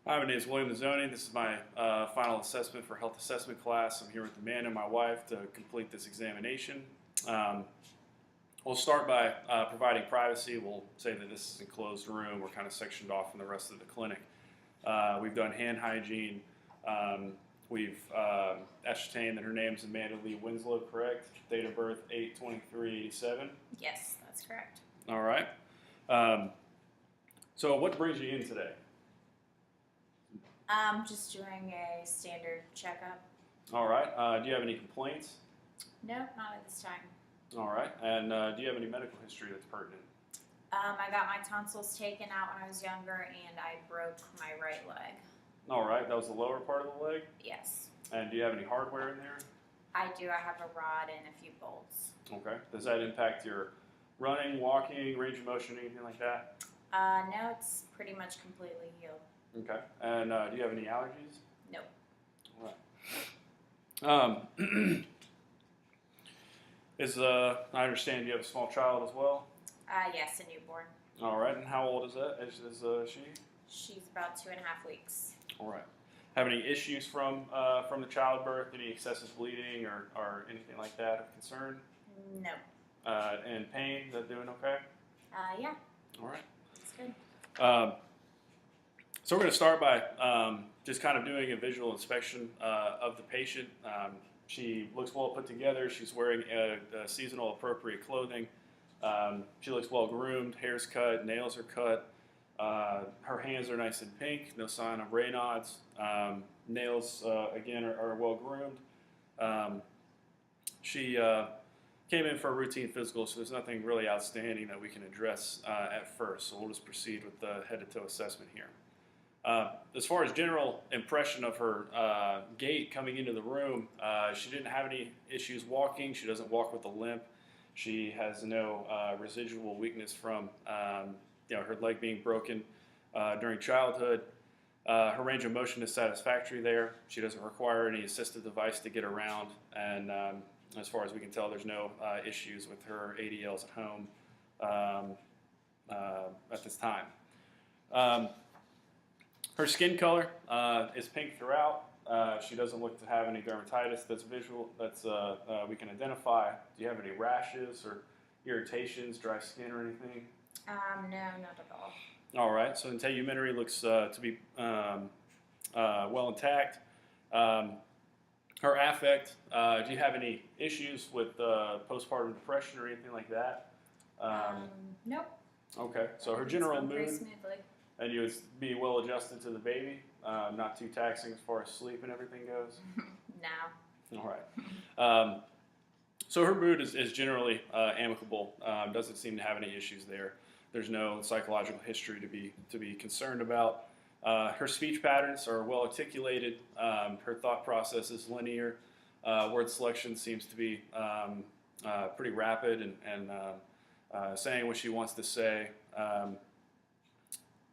Hi, my name is William Mazzoni. This is my final assessment for health assessment class. I'm here with Amanda and my wife to complete this examination. We'll start by providing privacy. We'll say that this is an enclosed room. We're kind of sectioned off from the rest of the clinic. We've done hand hygiene. We've ascertained that her name is Amanda Lee Winslow, correct? Date of birth 8/23/87. Yes, that's correct. All right. So what brings you in today? Just doing a standard checkup. All right. Do you have any complaints? No, not at this time. All right. And do you have any medical history that's pertinent? I got my tonsils taken out when I was younger, and I broke my right leg. All right. That was the lower part of the leg? Yes. And do you have any hardware in there? I do. I have a rod and a few bolts. Okay. Does that impact your running, walking, range of motion, anything like that? No, it's pretty much completely healed. Okay. And do you have any allergies? Nope. All right. I understand you have a small child as well? Yes, a newborn. All right. And how old is that? Is she? She's about 2.5 weeks. All right. Have any issues from the childbirth? Any excessive bleeding or anything like that of concern? No. And pain? Is that doing okay? Yeah. All right. That's good. So we're going to start by just kind of doing a visual inspection of the patient. She looks well put together. She's wearing a seasonal appropriate clothing. She looks well groomed. Hair's cut. Nails are cut. Her hands are nice and pink. No sign of Raynaud's. Nails, again, are well groomed. She came in for a routine physical, so there's nothing really outstanding that we can address at first. So we'll just proceed with the head-to-toe assessment here. As far as general impression of her gait coming into the room, she didn't have any issues walking. She doesn't walk with a limp. She has no residual weakness from her leg being broken during childhood. Her range of motion is satisfactory there. She doesn't require any assistive device to get around, and as far as we can tell, there's no issues with her ADLs at home at this time. Her skin color is pink throughout. She doesn't look to have any dermatitis that's visual, that's we can identify. Do you have any rashes or irritations, dry skin or anything? No, not at all. All right, so integumentary looks to be well intact. Her affect, do you have any issues with postpartum depression or anything like that? Nope. Okay, so her general mood, very smoothly. and you would be well adjusted to the baby, not too taxing as far as sleep and everything goes? No. All right. So her mood is generally amicable. Doesn't seem to have any issues there. There's no psychological history to be concerned about. Her speech patterns are well articulated. Her thought process is linear. Word selection seems to be pretty rapid and saying what she wants to say.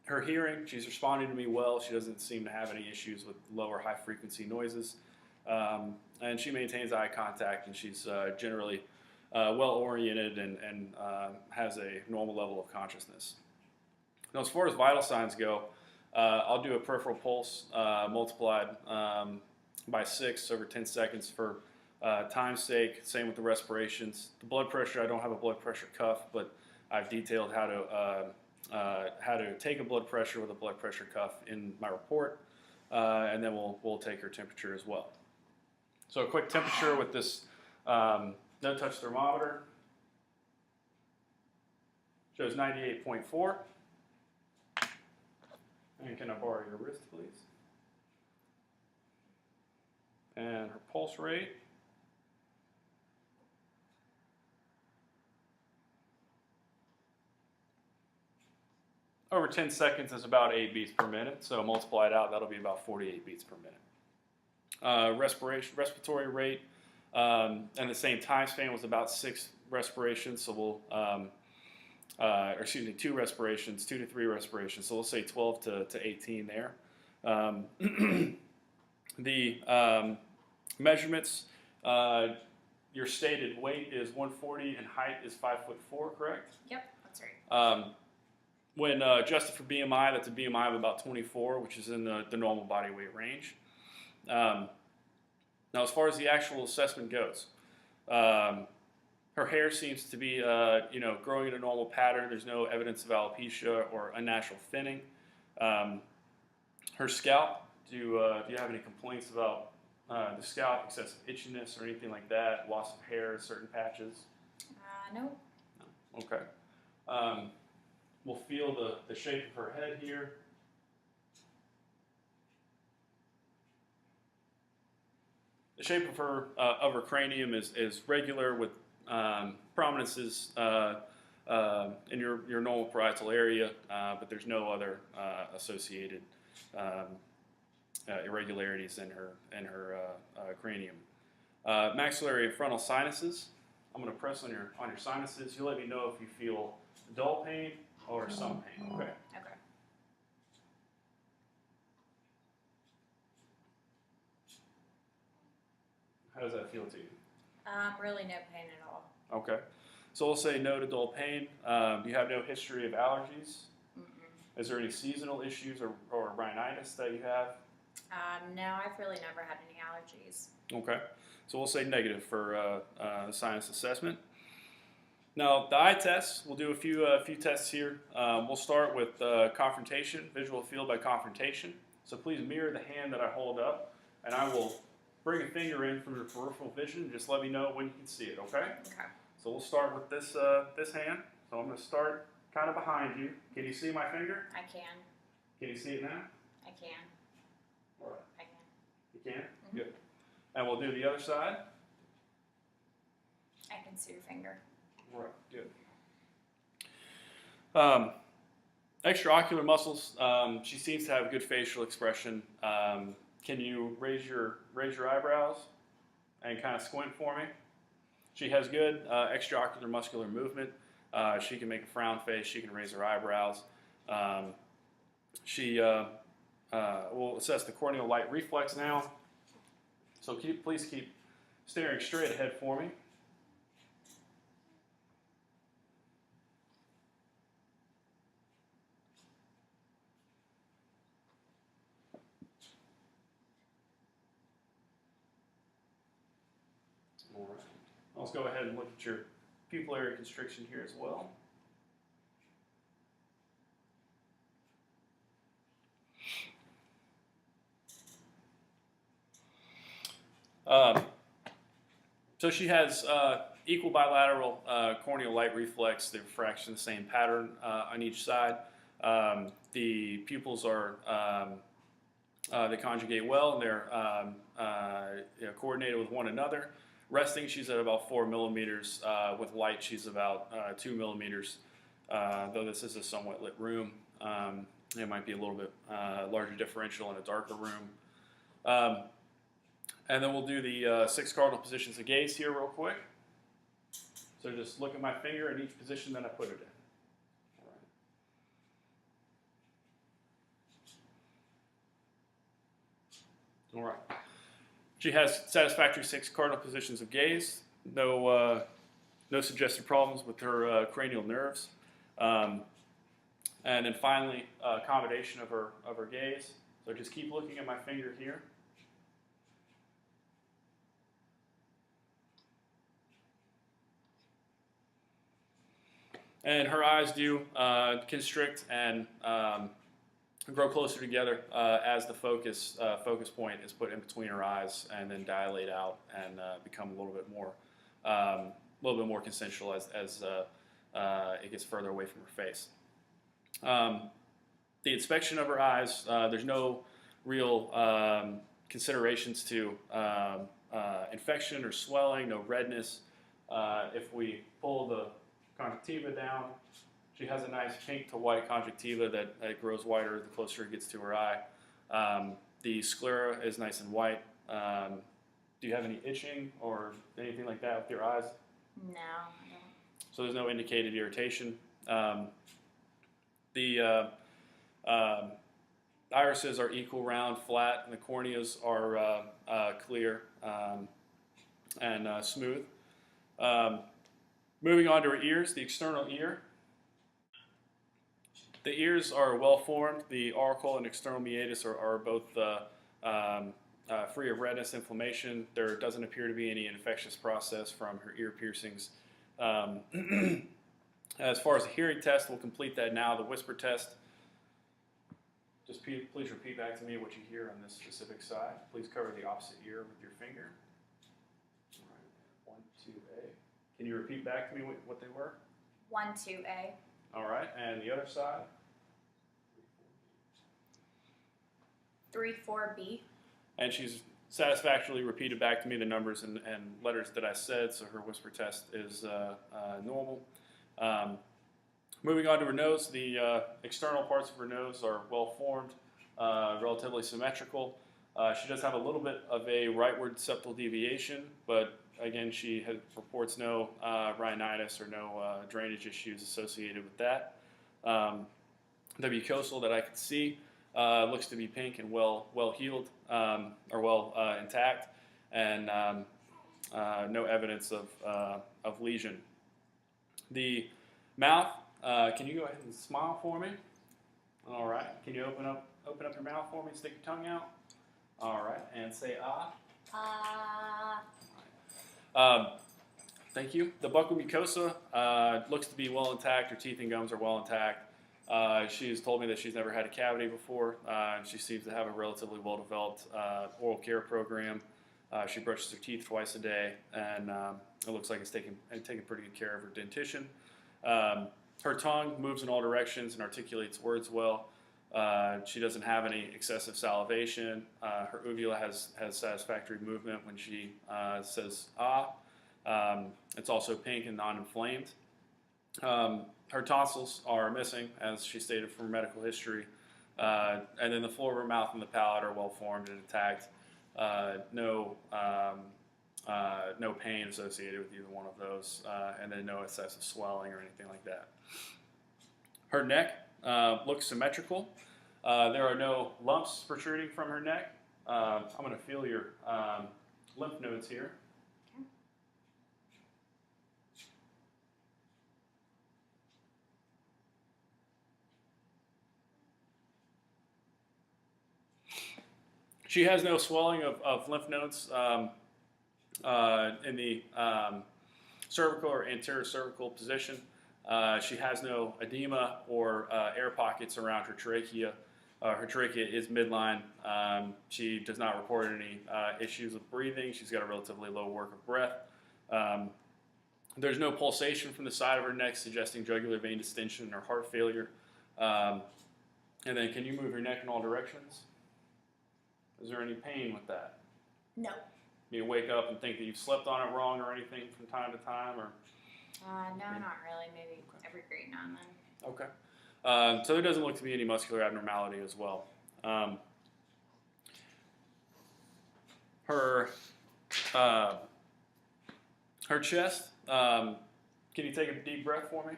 Her hearing, she's responding to me well. She doesn't seem to have any issues with low or high frequency noises. And she maintains eye contact, and she's generally well oriented and has a normal level of consciousness. Now, as far as vital signs go, I'll do a peripheral pulse multiplied by 6 over 10 seconds for time's sake. Same with the respirations. The blood pressure, I don't have a blood pressure cuff, but I've detailed how to take a blood pressure with a blood pressure cuff in my report, and then we'll take her temperature as well. So a quick temperature with this no-touch thermometer shows 98.4. And can I borrow your wrist, please? And her pulse rate. Over 10 seconds is about 8 beats per minute, so multiply it out, that'll be about 48 beats per minute. Respiratory rate, and the same time span was about 6 respirations, so we'll 2 respirations, 2 to 3 respirations. So we'll say 12 to 18 there. The measurements, your stated weight is 140 and height is 5'4", correct? Yep, that's right. When adjusted for BMI, that's a BMI of about 24, which is in the normal body weight range. Now, as far as the actual assessment goes, her hair seems to be, growing in a normal pattern. There's no evidence of alopecia or unnatural thinning. Her scalp, do you have any complaints about the scalp, excessive itchiness or anything like that, loss of hair, certain patches? No. No. Okay. We'll feel the shape of her head here. The shape of her cranium is regular with prominences in your normal parietal area, but there's no other associated irregularities in her cranium. Maxillary and frontal sinuses. I'm going to press on your sinuses. You let me know if you feel dull pain or some pain. Okay. Okay. How does that feel to you? Really no pain at all. Okay. So we'll say no to dull pain. You have no history of allergies. Mm-mm. Is there any seasonal issues or rhinitis that you have? No, I've really never had any allergies. Okay. So we'll say negative for sinus assessment. Now, the eye tests, we'll do a few tests here. We'll start with confrontation, visual field by confrontation. So please mirror the hand that I hold up, and I will bring a finger in from your peripheral vision and just let me know when you can see it, okay? Okay. So we'll start with this hand. So I'm going to start kind of behind you. Can you see my finger? I can. Can you see it now? I can. All right. I can. You can? Mm-hmm. Good. And we'll do the other side. I can see your finger. All right, good. Extraocular muscles. She seems to have good facial expression. Can you raise your eyebrows and kind of squint for me? She has good extraocular muscular movement. She can make a frown face. She can raise her eyebrows. She will assess the corneal light reflex now. So please keep staring straight ahead for me. All right. Let's go ahead and look at your pupillary constriction here as well. So she has equal bilateral corneal light reflex, the refraction, the same pattern on each side. The pupils are they conjugate well, and they're coordinated with one another. Resting, she's at about 4 millimeters. With light, she's about 2 millimeters. Though this is a somewhat lit room, it might be a little bit larger differential in a darker room. And then we'll do the 6 cardinal positions of gaze here real quick. So just look at my finger in each position that I put it in. All right. She has satisfactory 6 cardinal positions of gaze. No suggested problems with her cranial nerves. And then finally, accommodation of her gaze. So just keep looking at my finger here. And her eyes do constrict and grow closer together as the focus point is put in between her eyes, and then dilate out and become a little bit more consensual as it gets further away from her face. The inspection of her eyes, there's no real considerations to infection or swelling, no redness. If we pull the conjunctiva down, she has a nice pink to white conjunctiva that grows whiter the closer it gets to her eye. The sclera is nice and white. Do you have any itching or anything like that with your eyes? No, I don't. So there's no indicated irritation. The irises are equal, round, flat, and the corneas are clear and smooth. Moving on to her ears, the external ear. The ears are well formed. The auricle and external meatus are both free of redness, inflammation. There doesn't appear to be any infectious process from her ear piercings. As far as the hearing test, we'll complete that now. The whisper test. Just please repeat back to me what you hear on this specific side. Please cover the opposite ear with your finger. All right. 1, 2A. Can you repeat back to me what they were? 1, 2A. All right. And the other side? 3, 4B. And she's satisfactorily repeated back to me the numbers and letters that I said, so her whisper test is normal. Moving on to her nose, the external parts of her nose are well formed, relatively symmetrical. She does have a little bit of a rightward septal deviation, but again, she reports no rhinitis or no drainage issues associated with that. The mucosal that I can see looks to be pink and well healed or well intact, and no evidence of lesion. The mouth. Can you go ahead and smile for me? All right. Can you open up your mouth for me? Stick your tongue out. All right, and say ah. Thank you. The buccal mucosa looks to be well intact. Her teeth and gums are well intact. She's told me that she's never had a cavity before. She seems to have a relatively well-developed oral care program. She brushes her teeth twice a day, and it looks like it's taking pretty good care of her dentition. Her tongue moves in all directions and articulates words well. She doesn't have any excessive salivation. Her uvula has satisfactory movement when she says ah. It's also pink and non-inflamed. Her tonsils are missing, as she stated from her medical history. And then the floor of her mouth and the palate are well formed and intact. No pain associated with either one of those, and then no excessive swelling or anything like that. Her neck looks symmetrical. There are no lumps protruding from her neck. I'm going to feel your lymph nodes here. Okay. She has no swelling of lymph nodes in the cervical or anterior cervical position. She has no edema or air pockets around her trachea. Her trachea is midline. She does not report any issues with breathing. She's got a relatively low work of breath. There's no pulsation from the side of her neck suggesting jugular vein distension or heart failure. And then can you move your neck in all directions? Is there any pain with that? No. You wake up and think that you've slept on it wrong or anything from time to time, or? No, not really. Maybe every great now and then. Okay. So there doesn't look to be any muscular abnormality as well. Her chest. Can you take a deep breath for me?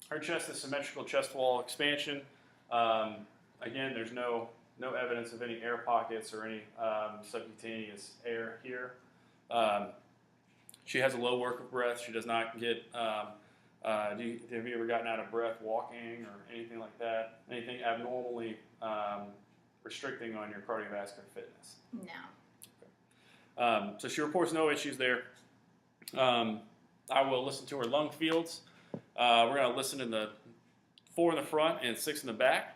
Her chest is symmetrical chest wall expansion. Again, there's no evidence of any air pockets or any subcutaneous air here. She has a low work of breath. She does not get. Have you ever gotten out of breath walking or anything like that? Anything abnormally restricting on your cardiovascular fitness? No. Okay. So she reports no issues there. I will listen to her lung fields. We're going to listen in the 4 in the front and 6 in the back.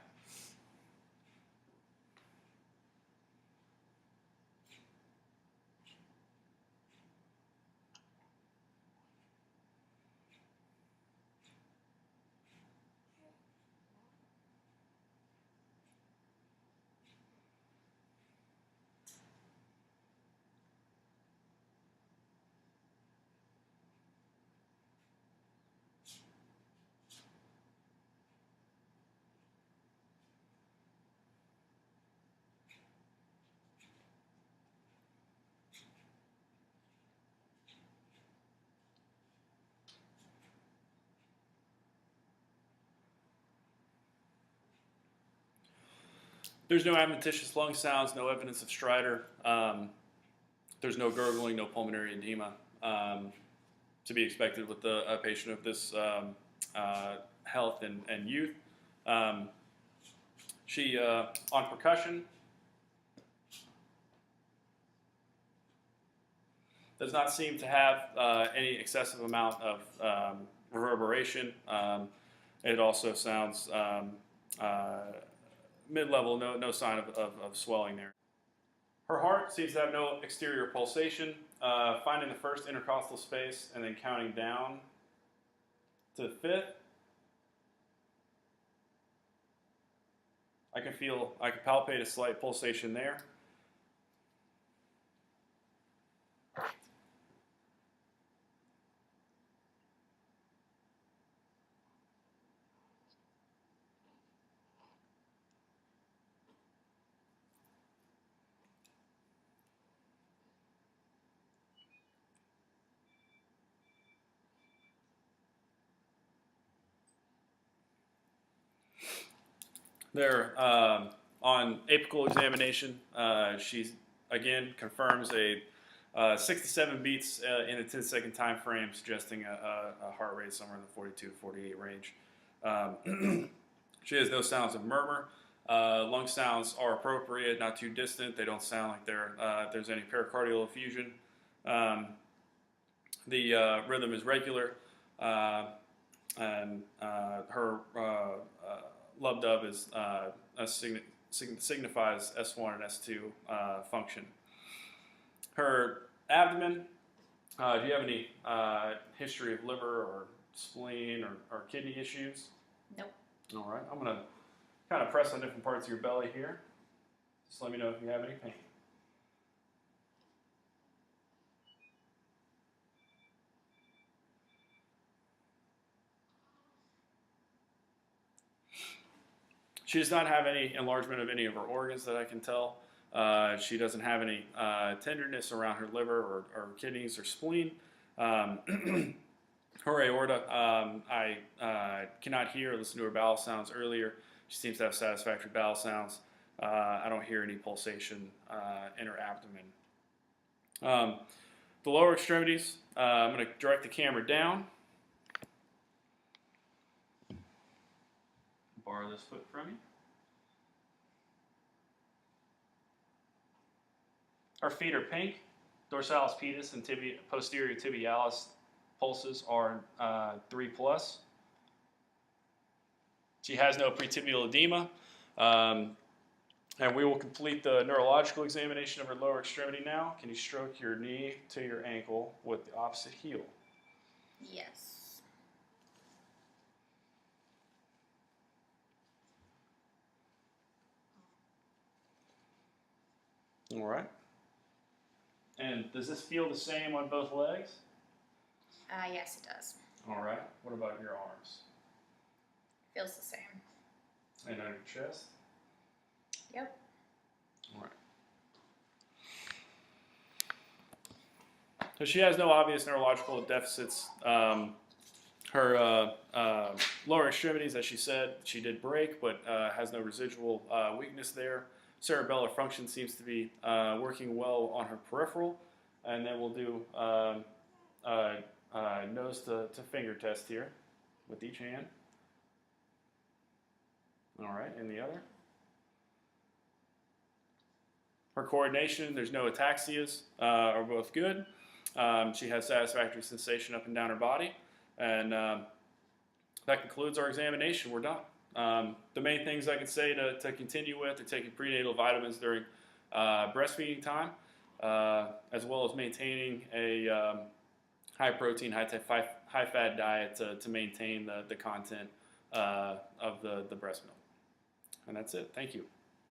There's no adventitious lung sounds, no evidence of stridor. There's no gurgling, no pulmonary edema to be expected with a patient of this health and youth. She on percussion does not seem to have any excessive amount of reverberation. It also sounds mid-level, no sign of swelling there. Her heart seems to have no exterior pulsation. Finding the first intercostal space and then counting down to the fifth. I can palpate a slight pulsation there. There, on apical examination, she again confirms a 6 to 7 beats in a 10-second time frame, suggesting a heart rate somewhere in the 42 to 48 range. She has no sounds of murmur. Lung sounds are appropriate, not too distant. They don't sound like there's any pericardial effusion. The rhythm is regular, and her lub dub is signifies S1 and S2 function. Her abdomen. Do you have any history of liver or spleen or kidney issues? Nope. All right. I'm gonna kind of press on different parts of your belly here. Just let me know if you have any pain. She does not have any enlargement of any of her organs that I can tell. She doesn't have any tenderness around her liver or kidneys or spleen. Her aorta, I cannot hear or listen to her bowel sounds earlier. She seems to have satisfactory bowel sounds. I don't hear any pulsation in her abdomen. The lower extremities, I'm going to direct the camera down. Borrow this foot from you. Her feet are pink. Dorsalis pedis and posterior tibialis pulses are 3+. She has no pretibial edema. And we will complete the neurological examination of her lower extremity now. Can you stroke your knee to your ankle with the opposite heel? Yes. All right. And does this feel the same on both legs? Yes, it does. All right. What about your arms? Feels the same. And on your chest? Yep. All right. So she has no obvious neurological deficits. Her lower extremities, as she said, she did break, but has no residual weakness there. Cerebellar function seems to be working well on her peripheral. And then we'll do nose to finger test here with each hand. All right, and the other. Her coordination, there's no ataxias, are both good. She has satisfactory sensation up and down her body. And that concludes our examination. We're done. The main things I can say to continue with are taking prenatal vitamins during breastfeeding time, as well as maintaining a high protein, high fat diet to maintain the content of the breast milk. And that's it. Thank you.